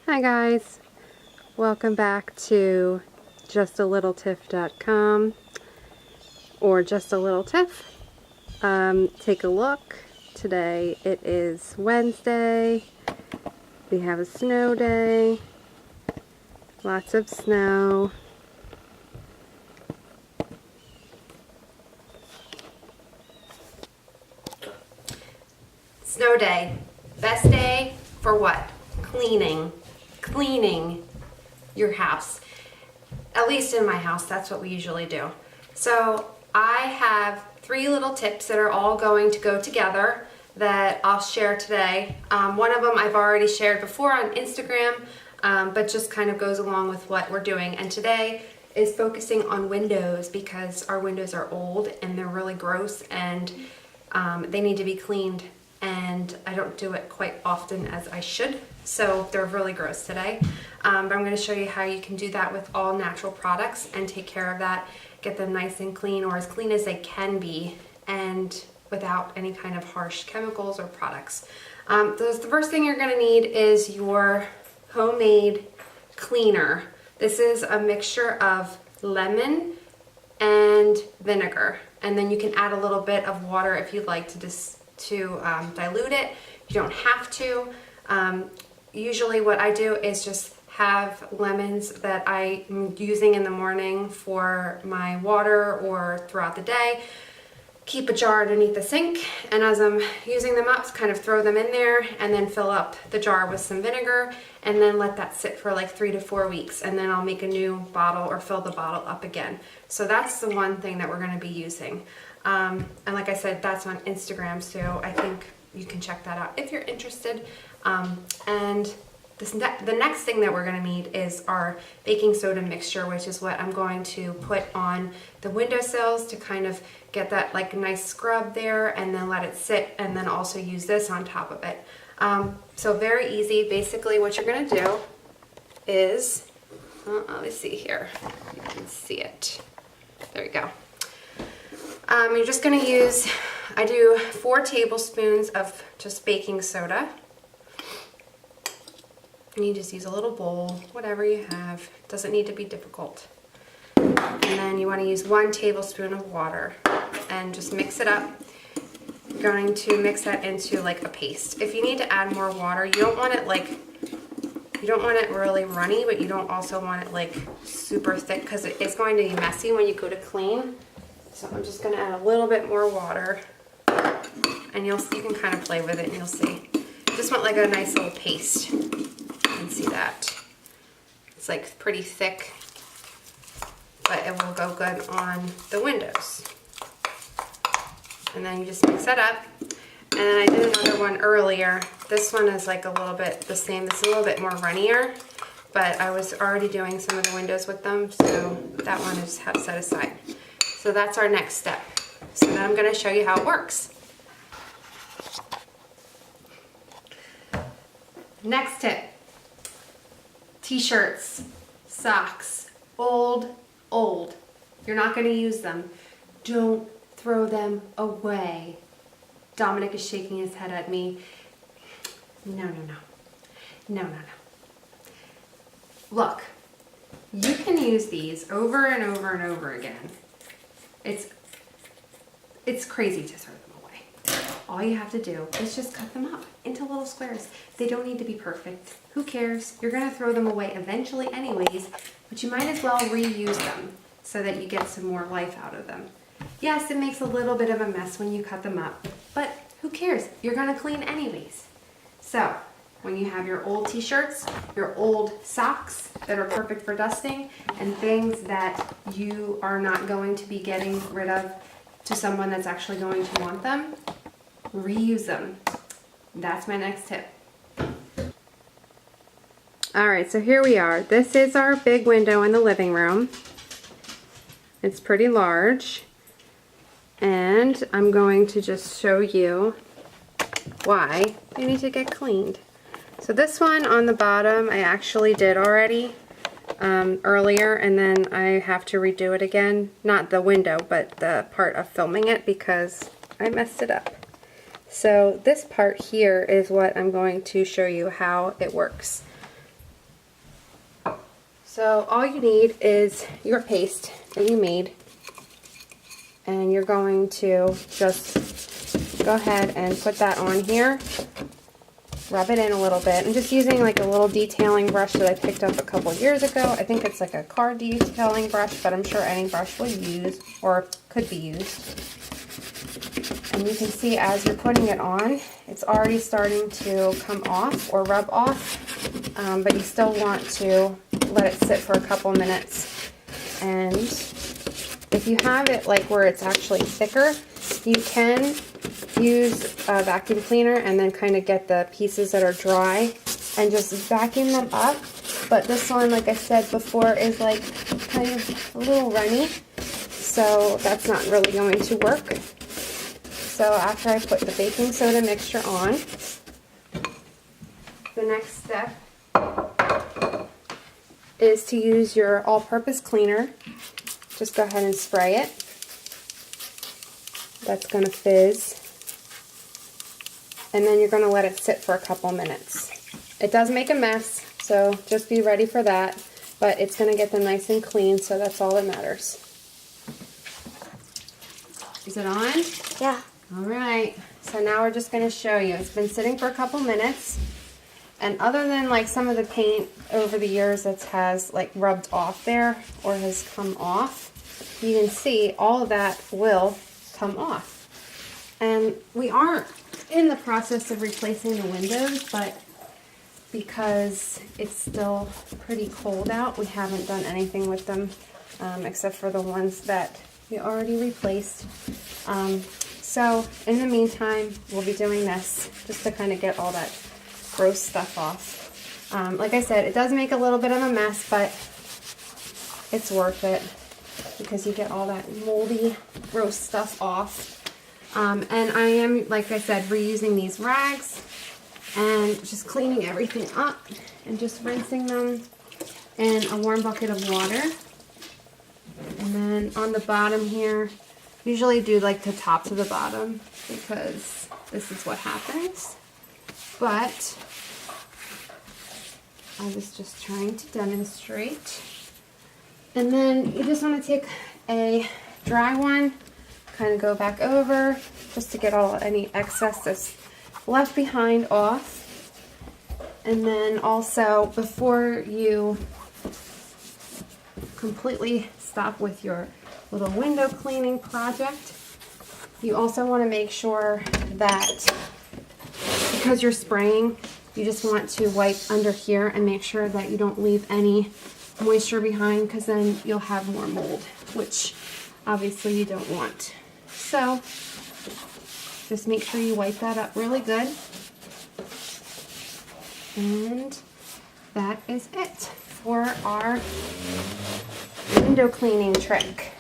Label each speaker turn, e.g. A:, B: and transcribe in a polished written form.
A: Hi guys, welcome back to justalittleTiff.com or Just a Little Tiff. Take a look. Today it is Wednesday. We have a snow day. Lots of snow.
B: Snow day. Best day for what? Cleaning your house. At least in my house, that's what we usually do. So I have 3 little tips that are all going to go together that I'll share today. One of them I've already shared before on Instagram, but just kind of goes along with what we're doing. And today is focusing on windows because our windows are old and they're really gross and they need to be cleaned. And I don't do it quite often as I should, so they're really gross today. But I'm going to show you how you can do that with all natural products and take care of that, get them nice and clean, or as clean as they can be, and without any kind of harsh chemicals or products. The first thing you're going to need is your homemade cleaner. This is a mixture of lemon and vinegar, and then you can add a little bit of water if you'd like to dilute it. You don't have to. Usually what I do is just have lemons that I'm using in the morning for my water or throughout the day. Keep a jar underneath the sink, and as I'm using them up, kind of throw them in there and then fill up the jar with some vinegar and then let that sit for like 3 to 4 weeks, and then I'll make a new bottle or fill the bottle up again. So that's the one thing that we're going to be using. And like I said, that's on Instagram, so I think you can check that out if you're interested. And the next thing that we're going to need is our baking soda mixture, which is what I'm going to put on the windowsills to kind of get that like nice scrub there, and then let it sit, and then also use this on top of it. So very easy. Basically what you're going to do is, let me see here, you can see it. There you go. You're just going to use, I do 4 tablespoons of just baking soda. And you just use a little bowl, whatever you have. Doesn't need to be difficult. And then you want to use 1 tablespoon of water and just mix it up. You're going to mix that into like a paste. If you need to add more water, you don't want it really runny, but you don't also want it like super thick because it's going to be messy when you go to clean. So I'm just going to add a little bit more water, and you can kind of play with it and you'll see. Just want like a nice little paste. You can see that. It's like pretty thick, but it will go good on the windows. And then you just mix that up. And then I did another one earlier. This one is like a little bit the same. This is a little bit more runnier, but I was already doing some of the windows with them, so that one I just have set aside. So that's our next step. So then I'm going to show you how it works. Next tip. T-shirts, socks, old. You're not going to use them. Don't throw them away. Dominic is shaking his head at me. No. Look, you can use these over and over and over again. It's crazy to throw them away. All you have to do is just cut them up into little squares. They don't need to be perfect. Who cares? You're going to throw them away eventually anyways, but you might as well reuse them so that you get some more life out of them. Yes, it makes a little bit of a mess when you cut them up, but who cares? You're going to clean anyways. So when you have your old t-shirts, your old socks that are perfect for dusting, and things that you are not going to be getting rid of to someone that's actually going to want them, reuse them. That's my next tip.
A: Alright, so here we are. This is our big window in the living room. It's pretty large. And I'm going to just show you why you need to get cleaned. So this one on the bottom I actually did already earlier, and then I have to redo it again. Not the window, but the part of filming it because I messed it up. So this part here is what I'm going to show you how it works. So all you need is your paste that you made, and you're going to just go ahead and put that on here. Rub it in a little bit. I'm just using like a little detailing brush that I picked up a couple years ago. I think it's like a car detailing brush, but I'm sure any brush will use or could be used. And you can see as you're putting it on, it's already starting to come off or rub off, but you still want to let it sit for a couple minutes. And if you have it like where it's actually thicker, you can use a vacuum cleaner and then kind of get the pieces that are dry and just vacuum them up. But this one, like I said before, is like kind of a little runny, so that's not really going to work. So after I put the baking soda mixture on, the next step is to use your all-purpose cleaner. Just go ahead and spray it. That's going to fizz. And then you're going to let it sit for a couple minutes. It does make a mess, so just be ready for that. But it's going to get them nice and clean, so that's all that matters. Is it on?
C: Yeah.
A: Alright, so now we're just going to show you. It's been sitting for a couple minutes, and other than like some of the paint over the years that has like rubbed off there or has come off, you can see all of that will come off. And we are in the process of replacing the windows, but because it's still pretty cold out, we haven't done anything with them except for the ones that we already replaced. So in the meantime, we'll be doing this just to kind of get all that gross stuff off. Like I said, it does make a little bit of a mess, but it's worth it because you get all that moldy, gross stuff off. And I am, like I said, reusing these rags and just cleaning everything up and just rinsing them in a warm bucket of water. And then on the bottom here, usually do like the top to the bottom because this is what happens. But I was just trying to demonstrate. And then you just want to take a dry one, kind of go back over just to get any excess that's left behind off. And then also, before you completely stop with your little window cleaning project, you also want to make sure that because you're spraying, you just want to wipe under here and make sure that you don't leave any moisture behind, because then you'll have more mold, which obviously you don't want. So just make sure you wipe that up really good. And that is it for our window cleaning trick.